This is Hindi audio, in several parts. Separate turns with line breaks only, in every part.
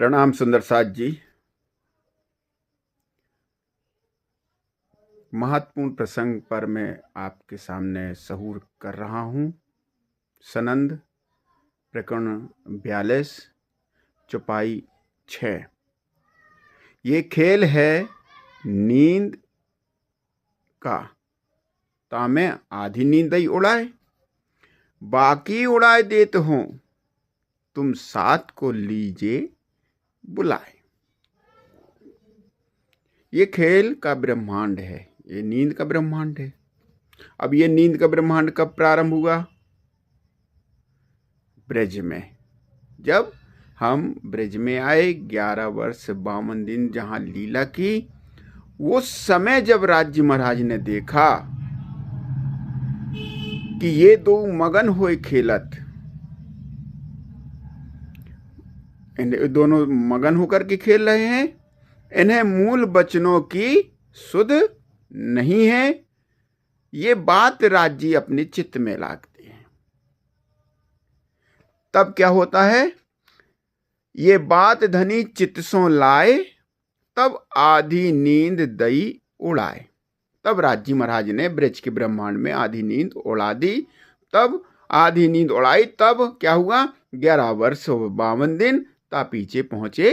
प्रणाम सुंदर साथ जी। महत्वपूर्ण प्रसंग पर मैं आपके सामने सहूर कर रहा हूँ। सनंद प्रकरण 42 चौपाई 6। ये खेल है नींद का, तामे आधी नींद ही उड़ाए, बाकी उड़ाए देत हो, तुम साथ को लीजिए बुलाए। ये खेल का ब्रह्मांड है, ये नींद का ब्रह्मांड है। अब ये नींद का ब्रह्मांड कब प्रारंभ हुआ? ब्रज में। जब हम ब्रज में आए, 11 वर्ष 52 दिन जहां लीला की, वो समय जब राज्य महाराज ने देखा कि ये दो मगन हुए खेलत, दोनों मगन होकर के खेल रहे हैं, इन्हें मूल वचनों की सुध नहीं है, ये बात राज्य अपने चित्त में लागते हैं। तब क्या होता है? ये बात धनी चित्त सो लाए, तब आधी नींद दई उड़ाए। तब राज्य महाराज ने ब्रज के ब्रह्मांड में आधी नींद उड़ा दी। तब आधी नींद उड़ाई, तब क्या हुआ? 11 वर्ष 52 दिन ता पीछे पहुंचे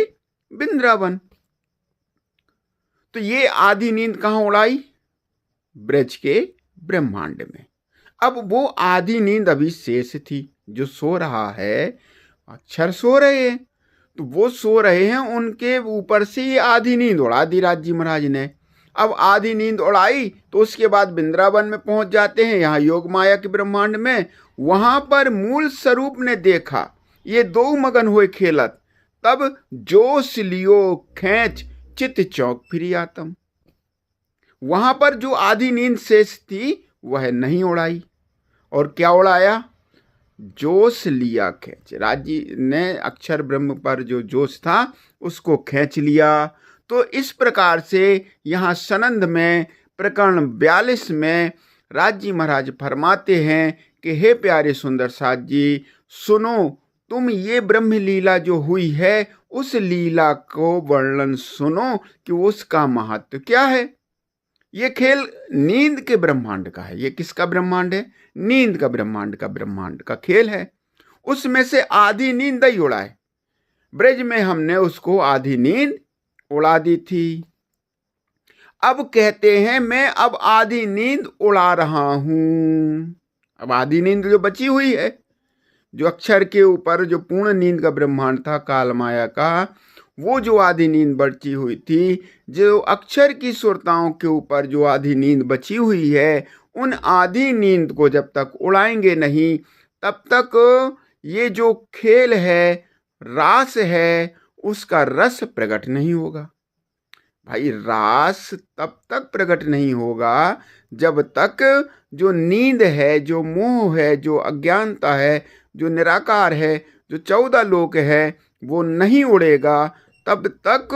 वृंदावन। तो ये आधी नींद कहां उड़ाई? ब्रज के ब्रह्मांड में। अब वो आधी नींद अभी शेष थी। जो सो रहा है, अक्षर सो रहे हैं, तो वो सो रहे हैं, उनके ऊपर से ये आधी नींद उड़ा दी राज्य महाराज ने। अब आधी नींद उड़ाई तो उसके बाद वृंदावन में पहुंच जाते हैं, यहाँ योग माया के ब्रह्मांड में। वहां पर मूल स्वरूप ने देखा ये दो मगन हुए खेलत, तब जोश लियो खेच चित चौक फिरी आतम। वहां पर जो आधी नींद शेष थी वह नहीं उड़ाई, और क्या उड़ाया? जोश लिया खेच। राज्य ने अक्षर ब्रह्म पर जो जोश था उसको खींच लिया। तो इस प्रकार से यहाँ सनंद में प्रकरण 42 में राज्य महाराज फरमाते हैं कि हे प्यारे सुंदर साथ जी, सुनो, तुम ये ब्रह्म लीला जो हुई है उस लीला को वर्णन सुनो कि उसका महत्व क्या है। ये खेल नींद के ब्रह्मांड का है। ये किसका ब्रह्मांड है? नींद का ब्रह्मांड का खेल है। उसमें से आधी नींद ही उड़ाए। ब्रज में हमने उसको आधी नींद उड़ा दी थी। अब कहते हैं मैं अब आधी नींद उड़ा रहा हूं। अब आधी नींद जो बची हुई है, जो अक्षर के ऊपर जो पूर्ण नींद का ब्रह्मांड था काल माया का, वो जो आधी नींद बची हुई थी, जो अक्षर की सुरताओं के ऊपर जो आधी नींद बची हुई है, उन आधी नींद को जब तक उड़ाएंगे नहीं, तब तक ये जो खेल है, रास है, उसका रस प्रकट नहीं होगा। भाई, रास तब तक प्रकट नहीं होगा जब तक जो नींद है, जो मोह है, जो अज्ञानता है, जो निराकार है, जो 14 लोक है, वो नहीं उड़ेगा, तब तक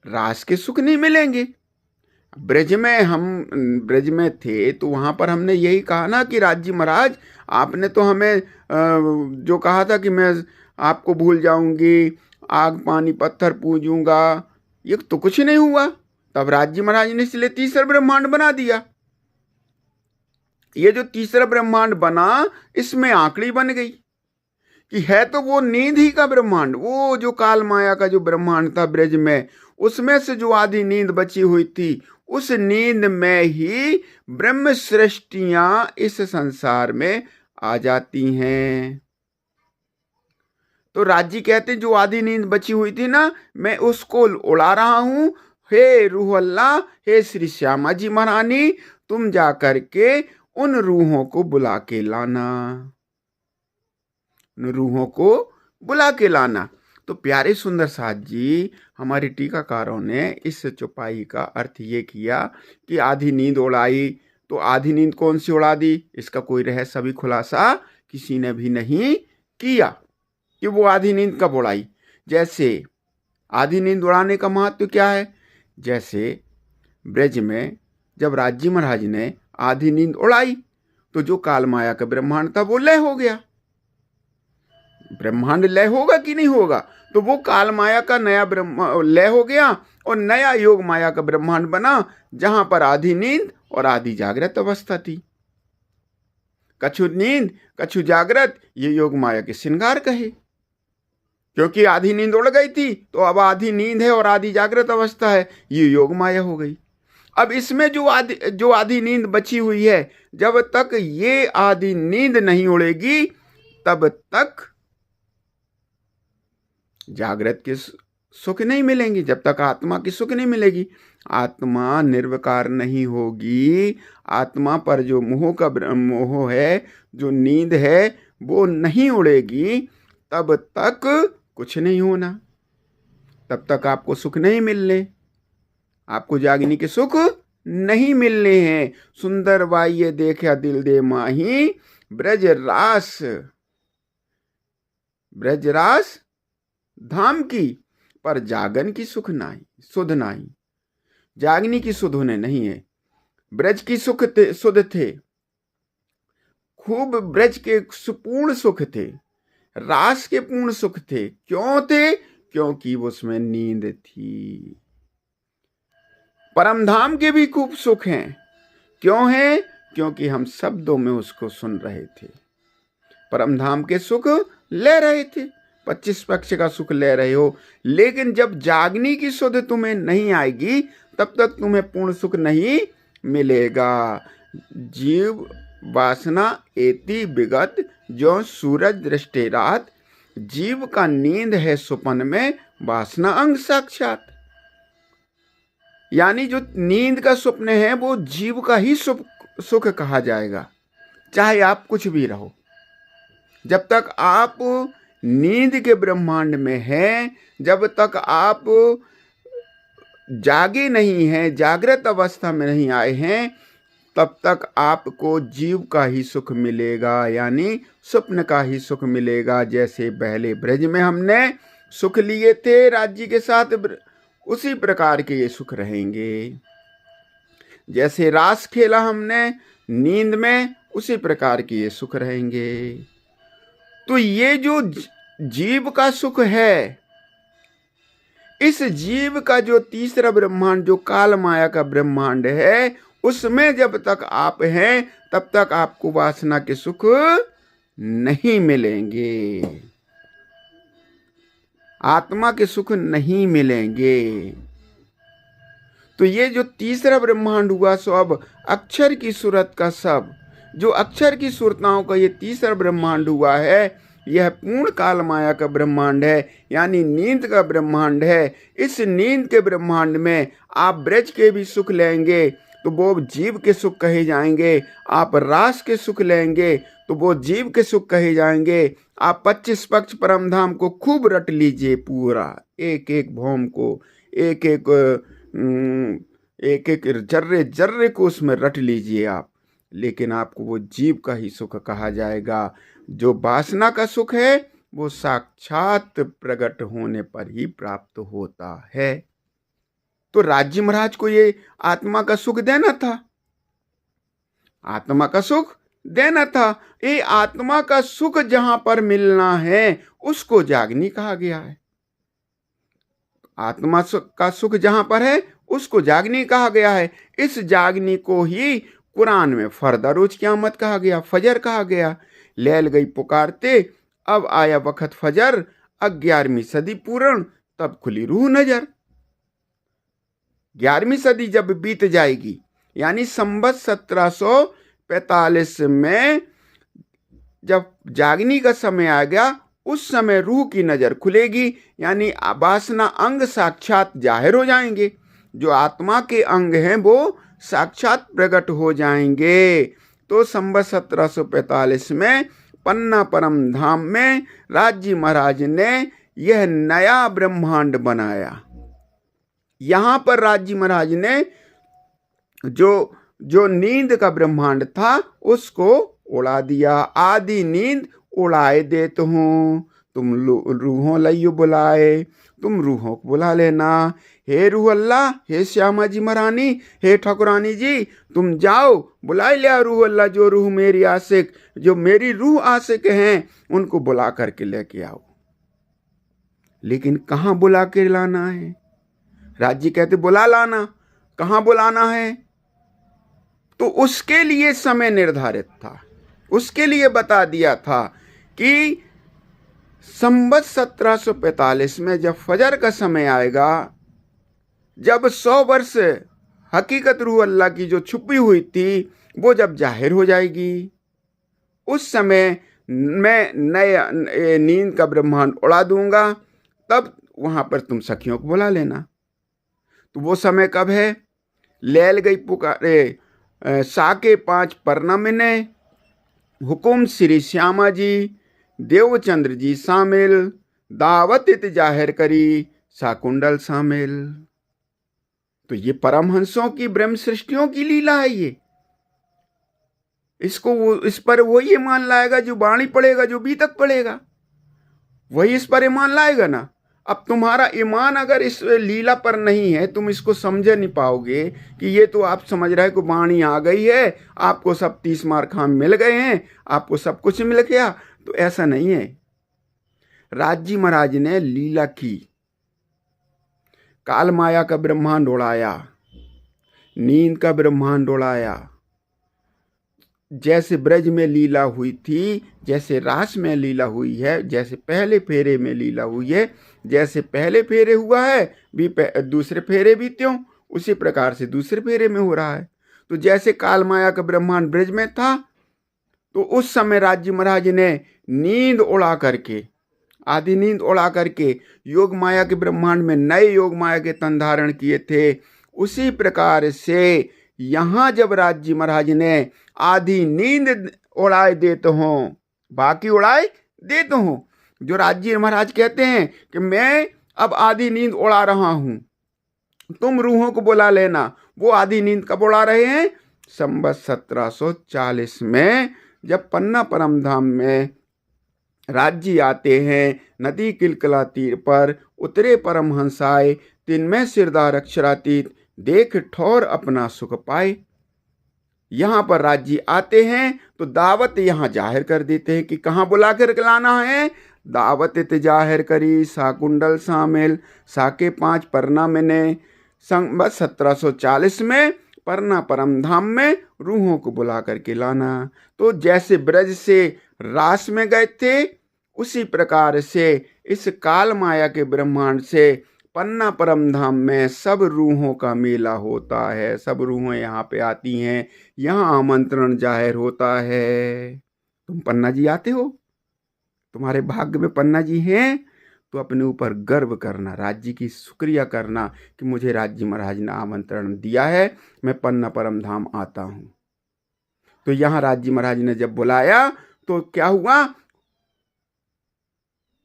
रास के सुख नहीं मिलेंगे। ब्रज में थे तो वहां पर हमने यही कहा ना कि राज्य महाराज, आपने तो हमें जो कहा था कि मैं आपको भूल जाऊंगी, आग पानी पत्थर पूजूंगा, ये तो कुछ नहीं हुआ। तब राज्य महाराज ने इसलिए तीसरा ब्रह्मांड बना दिया। ये जो तीसरा ब्रह्मांड बना, इसमें आंकड़ी बन गई कि है तो वो नींद ही का ब्रह्मांड, वो जो काल माया का जो ब्रह्मांड था ब्रज में, उसमें से जो आधी नींद बची हुई थी, उस नींद में ही ब्रह्म सृष्टियां इस संसार में आ जाती हैं। तो राज्य कहते हैं जो आधी नींद बची हुई थी ना, मैं उसको उड़ा रहा हूं। हे रूह अल्लाह, हे श्री श्यामा जी महारानी, तुम जा करके उन रूहों को बुला के लाना, उन रूहों को बुला के लाना। तो प्यारे सुंदर साथ जी, हमारे टीकाकारों ने इस चौपाई का अर्थ ये किया कि आधी नींद उड़ाई। तो आधी नींद कौन सी उड़ा दी? इसका कोई रहस्य अभी खुलासा किसी ने भी नहीं किया कि वो आधी नींद कब उड़ाई। जैसे आधी नींद उड़ाने का महत्व क्या है? जैसे ब्रज में जब राज्य महाराज ने आधी नींद उड़ाई तो जो काल माया का ब्रह्मांड था वो लय हो गया। ब्रह्मांड लय होगा कि नहीं होगा? तो वो काल माया का नया ब्रह्म लय हो गया और नया योग माया का ब्रह्मांड बना, जहां पर आधी नींद और आधी जागृत अवस्था थी। कछु नींद कछु जागृत, ये योग माया के श्रृंगार कहे, क्योंकि आधी नींद उड़ गई थी तो अब आधी नींद है और आधी जागृत अवस्था है, ये योग माया हो गई। अब इसमें जो आधी नींद बची हुई है, जब तक ये आधी नींद नहीं उड़ेगी तब तक जागृत के सुख नहीं मिलेंगे, जब तक आत्मा की सुख नहीं मिलेगी। आत्मा निर्विकार नहीं होगी, आत्मा पर जो मोह है, जो नींद है, वो नहीं उड़ेगी, तब तक कुछ नहीं होना, तब तक आपको सुख नहीं मिलने, आपको जागने के सुख नहीं मिलने हैं। सुंदर बाह्य देखा दिल दे माही, ब्रजरास धाम की, पर जागन की सुख नाही, सुध नाही। जागनी की सुध उन्हें नहीं है। ब्रज की सुध थे, खूब ब्रज के पूर्ण सुख थे, रास के पूर्ण सुख थे। क्यों थे? क्योंकि उसमें नींद थी। परम धाम के भी खूब सुख हैं। क्यों है? क्योंकि हम शब्दों में उसको सुन रहे थे, परम धाम के सुख ले रहे थे, 25 पक्ष का सुख ले रहे हो। लेकिन जब जागनी की सुध तुम्हें नहीं आएगी, तब तक तुम्हें पूर्ण सुख नहीं मिलेगा। जीव वासना एति विगत, जो सूरज दृष्टि रात। जीव का नींद है सुपन में, वासना अंग साक्षात। यानी जो नींद का स्वप्न है वो जीव का ही सुख कहा जाएगा, चाहे आप कुछ भी रहो। जब तक आप नींद के ब्रह्मांड में हैं, जब तक आप जागे नहीं हैं, जागृत अवस्था में नहीं आए हैं, तब तक आपको जीव का ही सुख मिलेगा, यानी स्वप्न का ही सुख मिलेगा। जैसे पहले ब्रज में हमने सुख लिए थे राज्य के साथ, उसी प्रकार के ये सुख रहेंगे। जैसे रास खेला हमने नींद में, उसी प्रकार के ये सुख रहेंगे। तो ये जो जीव का सुख है, इस जीव का जो तीसरा ब्रह्मांड, जो काल माया का ब्रह्मांड है, उसमें जब तक आप हैं तब तक आपको वासना के सुख नहीं मिलेंगे, आत्मा के सुख नहीं मिलेंगे। तो ये जो तीसरा ब्रह्मांड हुआ, सो अब अक्षर की सूरत का सब, जो अक्षर की सूरताओं का ये तीसरा ब्रह्मांड हुआ है, यह पूर्ण काल माया का ब्रह्मांड है, यानी नींद का ब्रह्मांड है। इस नींद के ब्रह्मांड में आप ब्रज के भी सुख लेंगे तो वो जीव के सुख कहे जाएंगे, आप रास के सुख लेंगे तो वो जीव के सुख कहे जाएंगे। आप 25 पक्ष परम धाम को खूब रट लीजिए, पूरा एक एक भौम को, एक एक जर्रे जर्रे को उसमें रट लीजिए आप, लेकिन आपको वो जीव का ही सुख कहा जाएगा। जो वासना का सुख है वो साक्षात प्रकट होने पर ही प्राप्त होता है। तो राज्य महाराज को ये आत्मा का सुख देना था, आत्मा का सुख देना था। ये आत्मा का सुख जहां पर मिलना है उसको जागनी कहा गया है। आत्मा का सुख जहां पर है उसको जागनी कहा गया है। इस जागनी को ही कुरान में फर्दा रोज क़यामत कहा गया, फजर कहा गया। लैल गई पुकारते, अब आया वक्त फजर, 11वीं सदी पूर्ण, तब खुली रूह नजर। 11वीं सदी जब बीत जाएगी, यानी संवत 1745 में जब जागनी का समय आ गया, उस समय रूह की नजर खुलेगी, यानी वासना अंग साक्षात जाहिर हो जाएंगे। जो आत्मा के अंग हैं वो साक्षात प्रकट हो जाएंगे। तो संवत 1745 में पन्ना परम धाम में राज्य महाराज ने यह नया ब्रह्मांड बनाया। यहां पर राज्य महाराज ने जो नींद का ब्रह्मांड था उसको उड़ा दिया। आधी नींद उड़ाए देता हूं, तुम रूहों लइयो बुलाए, तुम रूहों को बुला लेना। हे रूह अल्लाह, हे श्यामा जी महारानी, हे ठाकुरानी जी, तुम जाओ बुला लिया रूह अल्लाह, जो रूह मेरी आशिक, जो मेरी रूह आशिक हैं, उनको बुला करके लेके आओ। लेकिन कहाँ बुला के लाना है? राज्य कहते बुला लाना, कहाँ बुलाना है? तो उसके लिए समय निर्धारित था, उसके लिए बता दिया था कि संवत 1745 में जब फजर का समय आएगा, जब 100 वर्ष हकीकत रूह अल्लाह की जो छुपी हुई थी वो जब जाहिर हो जाएगी, उस समय मैं नए नींद का ब्रह्मांड उड़ा दूंगा, तब वहां पर तुम सखियों को बुला लेना। तो वो समय कब है? लैल गई पुकारे साके 5 परनमिने, हुकुम श्री श्यामा जी, देवचंद्र जी शामिल, दावत इत जाहिर करी साकुंडल शामिल। तो ये परमहंसों की ब्रह्म सृष्टियों की लीला है। ये इस पर वही ईमान लाएगा जो वाणी पढ़ेगा, जो बीतक पढ़ेगा, वही इस पर ईमान लाएगा ना। अब तुम्हारा ईमान अगर इस लीला पर नहीं है, तुम इसको समझ नहीं पाओगे कि ये तो आप समझ रहे हो कि वाणी आ गई है, आपको सब 30 मार्खाम मिल गए हैं, आपको सब कुछ मिल गया, तो ऐसा नहीं है। राज्य महाराज ने लीला की, काल माया का ब्रह्मांड उड़ाया, नींद का ब्रह्मांड उड़ाया। जैसे ब्रज में लीला हुई थी, जैसे रास में लीला हुई है, जैसे पहले फेरे में लीला हुई है, जैसे पहले फेरे हुआ है भी दूसरे फेरे भी त्यों उसी प्रकार से दूसरे फेरे में हो रहा है। तो जैसे काल माया का ब्रह्मांड ब्रज में था, तो उस समय राज्य महाराज ने नींद उड़ा करके, आधी नींद उड़ा करके योग माया के ब्रह्मांड में नए योग माया के तन धारण किए थे। उसी प्रकार से यहां जब राज्य महाराज ने आधी नींद उड़ाए देते हो, बाकी उड़ाए देते हो, जो राज्य महाराज कहते हैं कि मैं अब आधी नींद उड़ा रहा हूं, तुम रूहों को बुला लेना, वो आधी नींद कब उड़ा रहे हैं? संवत 1740 में जब पन्ना परम धाम में राज्य आते हैं, नदी किलकला तीर पर उतरे परमहंस आए, तिनमें सिरदार अक्षरातीत, देख ठौर अपना सुख पाए। यहां पर राज्य आते हैं तो दावत यहां जाहिर कर देते हैं कि कहां बुला कर लाना है। दावत इत जाहिर करी साकुंडल शामिल, साके 5 परना मैंने संवत 1740 में परना परम धाम में रूहों को बुला करके लाना। तो जैसे ब्रज से रास में गए थे, उसी प्रकार से इस काल माया के ब्रह्मांड से पन्ना परम धाम में सब रूहों का मेला होता है। सब रूहें यहाँ पे आती हैं, यहाँ आमंत्रण जाहिर होता है। तुम पन्ना जी आते हो, तुम्हारे भाग्य में पन्ना जी हैं, तो अपने ऊपर गर्व करना, राज्य की शुक्रिया करना कि मुझे राज्य महाराज ने आमंत्रण दिया है, मैं पन्ना परम धाम आता हूँ। तो यहाँ राज्य महाराज ने जब बुलाया तो क्या हुआ?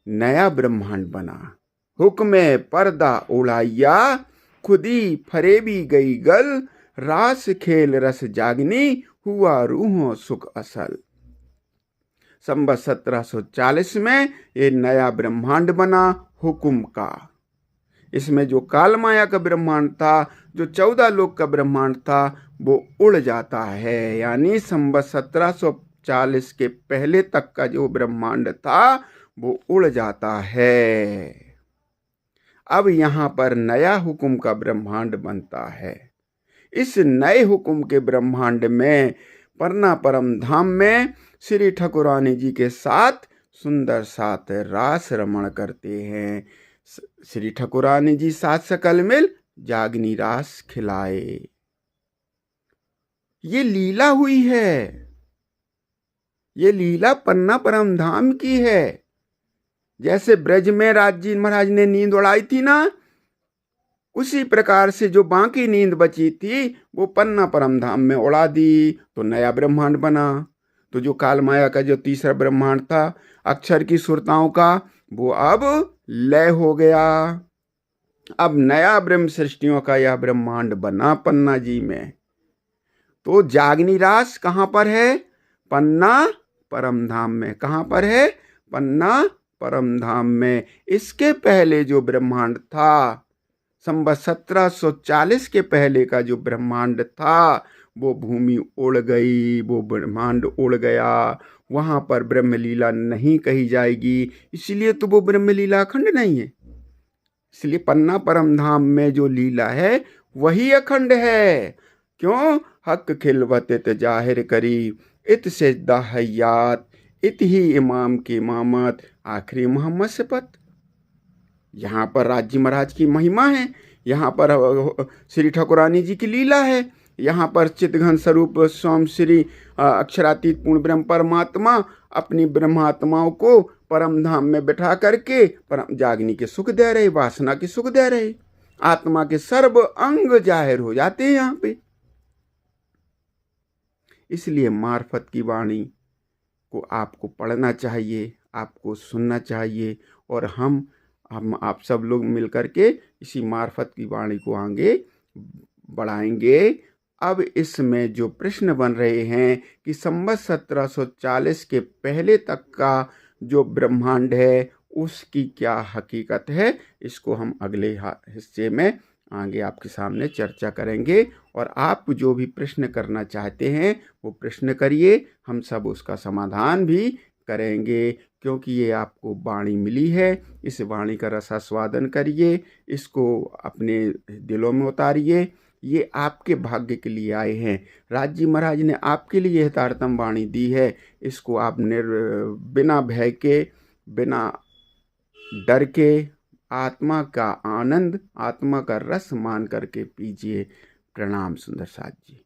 नया ब्रह्मांड बना। हुक्मे पर्दा उड़ाइया, खुदी फरेबी गई गल, रास खेल रस जागनी, हुआ रूहों सुख असल। संवत 1740 में ये नया ब्रह्मांड बना हुक्म का। इसमें जो काल माया का ब्रह्मांड था, जो 14 लोक का ब्रह्मांड था, वो उड़ जाता है। यानी संवत 1740 के पहले तक का जो ब्रह्मांड था वो उड़ जाता है। अब यहाँ पर नया हुक्म का ब्रह्मांड बनता है। इस नए हुक्म के ब्रह्मांड में परना परम धाम में श्री ठाकुरानी जी के साथ सुंदर साथ रास रमण करते हैं। श्री ठाकुरानी जी साथ सकल मिल जागनी रास खिलाए। ये लीला हुई है, ये लीला पन्ना परम धाम की है। जैसे ब्रज में राज्य महाराज ने नींद उड़ाई थी ना, उसी प्रकार से जो बाकी नींद बची थी वो पन्ना परम धाम में उड़ा दी, तो नया ब्रह्मांड बना। तो जो काल माया का जो तीसरा ब्रह्मांड था अक्षर की सुरताओं का, वो अब लय हो गया। अब नया ब्रह्म सृष्टियों का यह ब्रह्मांड बना पन्ना जी में। तो जागनी रास कहाँ पर है? पन्ना परम धाम में। कहाँ पर है? पन्ना परम धाम में इसके पहले जो ब्रह्मांड था, संवत 1740 के पहले का जो ब्रह्मांड था, वो भूमि उड़ गई, वो ब्रह्मांड उड़ गया। वहाँ पर ब्रह्मलीला नहीं कही जाएगी, इसलिए तो वो ब्रह्मलीला अखंड नहीं है। इसलिए पन्ना परम धाम में जो लीला है वही अखंड है। क्यों? हक खिलवत इत जाहिर करी, इत सेजदा हयात, इत ही इमाम की इमामत, आखिरी मोहम्मद से पत। यहाँ पर राजी महाराज की महिमा है, यहाँ पर श्री ठाकुरानी जी की लीला है, यहाँ पर चितघन स्वरूप स्वाम श्री अक्षरातीत पूर्ण ब्रह्म परमात्मा अपनी ब्रह्मात्माओं को परम धाम में बैठा करके परम जागनी के सुख दे रहे, वासना के सुख दे रहे। आत्मा के सर्व अंग जाहिर हो जाते हैं यहाँ पे। इसलिए मार्फत की वाणी को आपको पढ़ना चाहिए, आपको सुनना चाहिए, और हम आप सब लोग मिलकर के इसी मार्फत की वाणी को आगे बढ़ाएंगे। अब इसमें जो प्रश्न बन रहे हैं कि संवत 1740 के पहले तक का जो ब्रह्मांड है उसकी क्या हकीकत है, इसको हम अगले हिस्से में आगे आपके सामने चर्चा करेंगे। और आप जो भी प्रश्न करना चाहते हैं वो प्रश्न करिए, हम सब उसका समाधान भी करेंगे। क्योंकि ये आपको वाणी मिली है, इस वाणी का रसास्वादन करिए, इसको अपने दिलों में उतारिए। ये आपके भाग्य के लिए आए हैं। राज जी महाराज ने आपके लिए यथार्थम वाणी दी है, इसको आप बिना भय के, बिना डर के आत्मा का आनंद, आत्मा का रस मान करके पीजिए। प्रणाम सुंदर साथ जी।